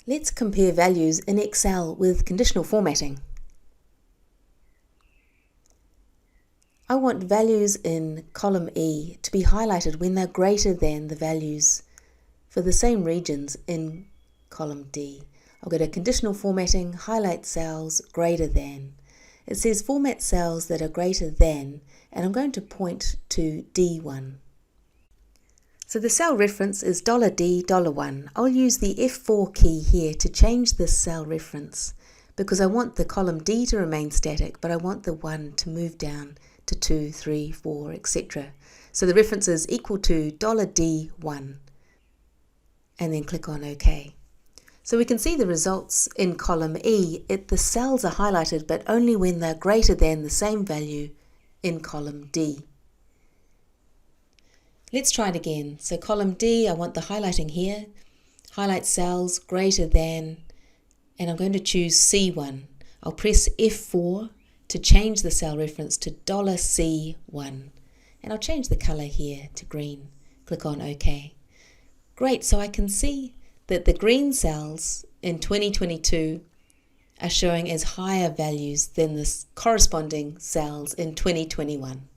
Let's compare values in Excel with conditional formatting. I want values in column E to be highlighted when they're greater than the values for the same regions in column D. I'll go to conditional formatting, highlight cells greater than. It says format cells that are greater than, and I'm going to point to D1. So the cell reference is $D$1. I'll use the F4 key here to change this cell reference because I want the column D to remain static, but I want the 1 to move down to 2, 3, 4, etc. So the reference is equal to $D1, and then click on OK. So we can see the results in column E. The cells are highlighted, but only when they're greater than the same value in column D. Let's try it again. So column D, I want the highlighting here. Highlight cells greater than, and I'm going to choose C1. I'll press F4 to change the cell reference to $C1. And I'll change the color here to green. Click on OK. Great, so I can see that the green cells in 2022 are showing as higher values than the corresponding cells in 2021.